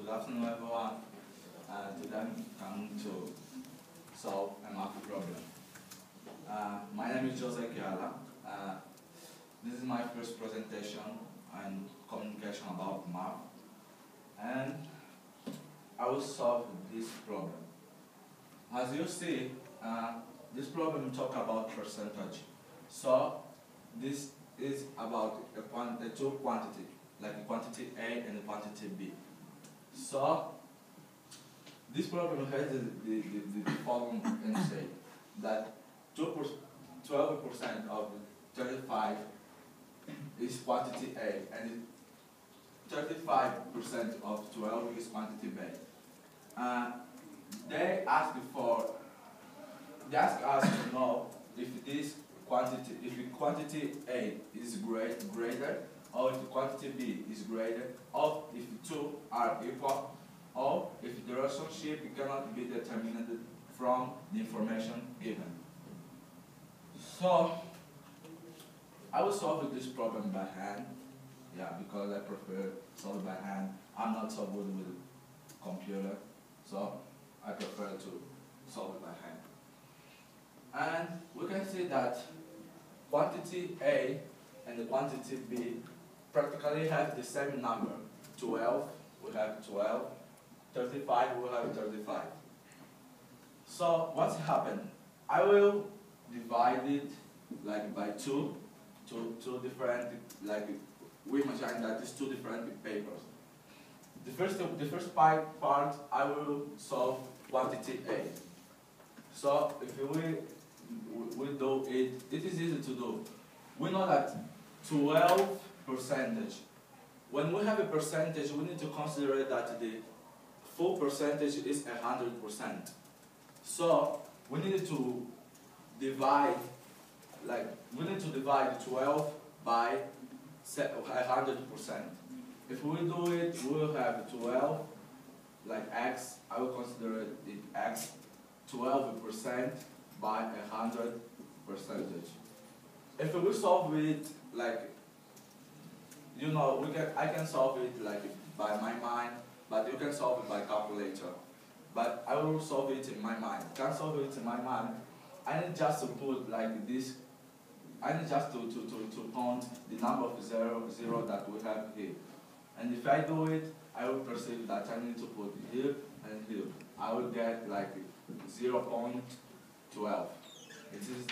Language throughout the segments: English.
Good afternoon, everyone. Today I'm coming to solve a math problem. My name is Jose Kiala. This is my first presentation and communication about math, and I will solve this problem. As you see, this problem talks about percentage. So this is about two quantity, like a quantity A and a quantity B. So this problem has the following and say that 12% of 35 is quantity A and 35% of 12 is quantity B. They ask us to know if this quantity, if the quantity A is greater, or if the quantity B is greater, or if the two are equal, or if the relationship cannot be determined from the information given. So I will solve this problem by hand, because I prefer solve by hand. I'm not so good with computer, so I prefer to solve it by hand. And we can see that quantity A and the quantity B practically have the same number. 12, we have 12. 35, we have 35. So what's happened? I will divide it like by two different, like we imagine that it's two different papers. The first part I will solve quantity A. So if we do it, it is easy to do. We know that 12%. When we have a percentage, we need to consider that the full percentage is 100%. So we need to divide, 12 by 100%. If we do it, we will have 12, like x, I will consider it x, 12% by 100%. If we solve it I can solve it by my mind, but you can solve it by calculator. But I will solve it in my mind. Can't solve it in my mind. I need just to put like this. I need just to count the number of zero that we have here. And if I do it, I will perceive that I need to put here and here. I will get like 0.12. It is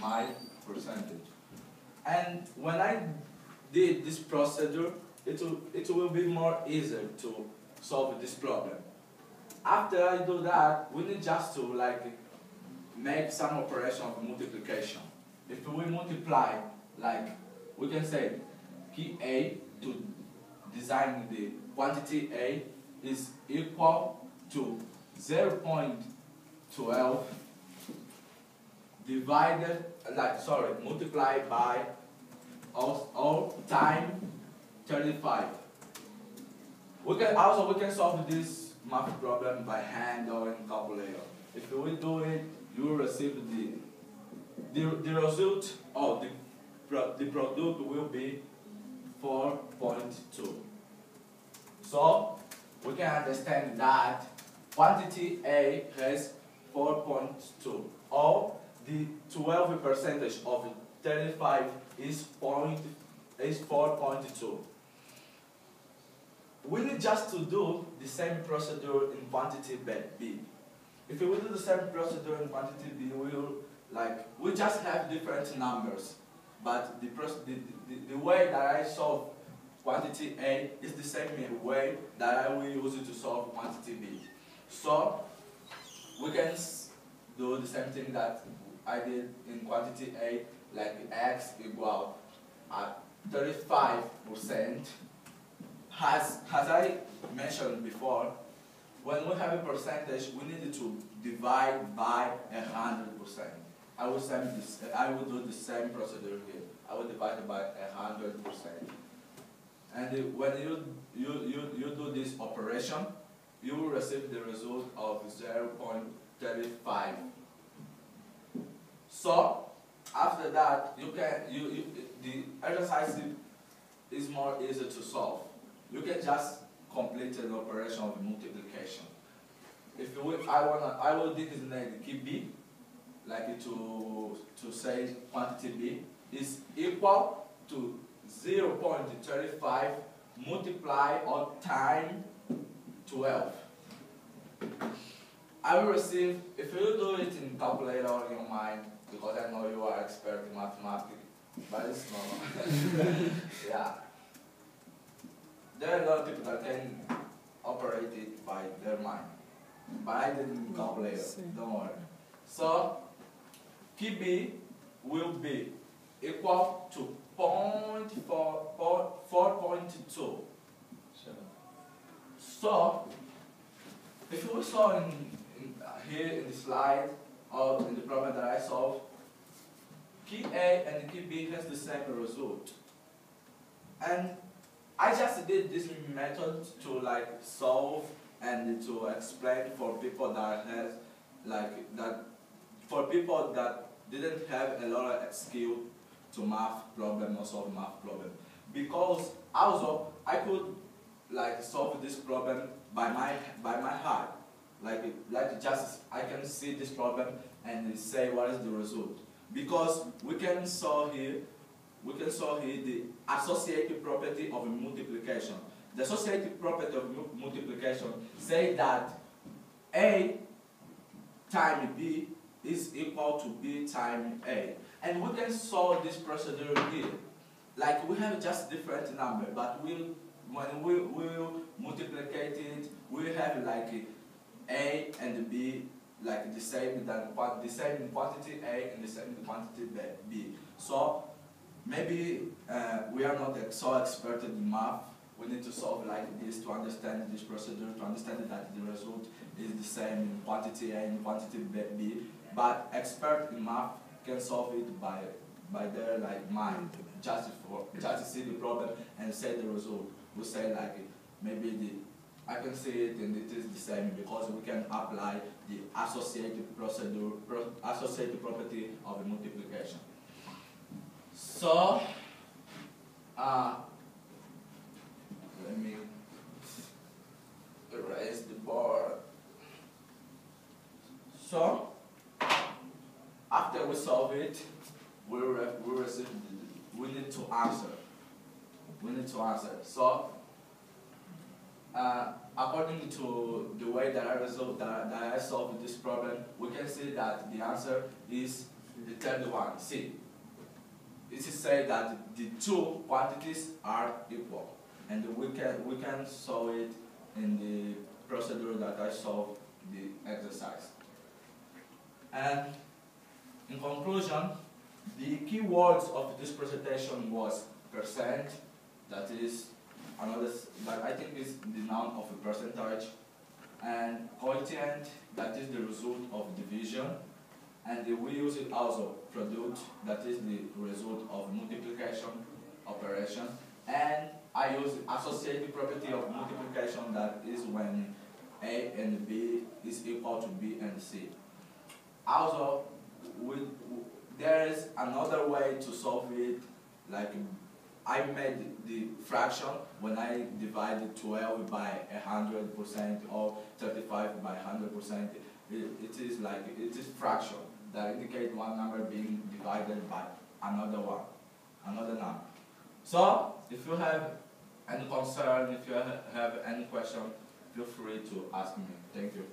my percentage. And when I did this procedure, it will be more easier to solve this problem. After I do that, we need just to make some operation of multiplication. If we multiply, we can say key A to design the quantity A is equal to 0.12 divided, multiplied by all time 35. We can solve this math problem by hand or in calculator. If we do it, you will receive the result of the product will be 4.2. So we can understand that quantity A has 4.2, or the 12% of 35 is 4.2. We need just to do the same procedure in quantity B. If we do the same procedure in quantity B, we just have different numbers, but the way that I solve quantity A is the same way that I will use it to solve quantity B. So we can do the same thing that I did in quantity A, like x equal 35%. As I mentioned before, when we have a percentage, we need to divide by 100%. I will do the same procedure here. I will divide it by 100%. And when you do this operation, you will receive the result of 0.35. So after that, the exercise is more easy to solve. You can just complete an operation of multiplication. If I will designate key B, like to say quantity B is equal to 0.35 multiply or time 12. I will receive, if you do it in calculator in your mind, because I know you are expert in mathematics, but it's normal. Yeah. There are a lot of people that can operate it by their mind. But I didn't calculate it, don't worry. So, key B will be equal to 4.2. So, if we saw here in the slide or in the problem that I solved, key A and key B has the same result. And I just did this method to like solve and to explain for people that has for people that didn't have a lot of skill to math problem or solve math problem. Because also I could like solve this problem by my heart. Like just I can see this problem and say what is the result. Because we can solve here the associative property of multiplication. The associative property of multiplication say that A times B is equal to B times A. And we can solve this procedure here. Like we have just different number, but when we will multiply it, we have like A and B like the same in quantity A and the same in quantity B. So maybe we are not so expert in math. We need to solve like this to understand this procedure, to understand that the result is the same in quantity A and quantity B. But expert in math can solve it by their like mind, just to see the problem and say the result. We say like maybe I can see it and it is the same because we can apply the associative property of multiplication. So let me erase the board. So after we solve it, we need to answer. We need to answer. So according to the way that I solved this problem, we can see that the answer is the third one, C. It is say that the two quantities are equal, and we can solve it in the procedure that I solved the exercise. And in conclusion, the key words of this presentation was percent, that is another, that I think is the noun of a percentage, and quotient, that is the result of division, and we use it also product, that is the result of multiplication operation, and I use associative property of multiplication, that is when A and B is equal to B and C. Also, there is another way to solve it, like I made the fraction when I divided 12 by 100% or 35 by 100%. It is fraction that indicate one number being divided by another number. So, if you have any concern, if you have any question, feel free to ask me. Thank you.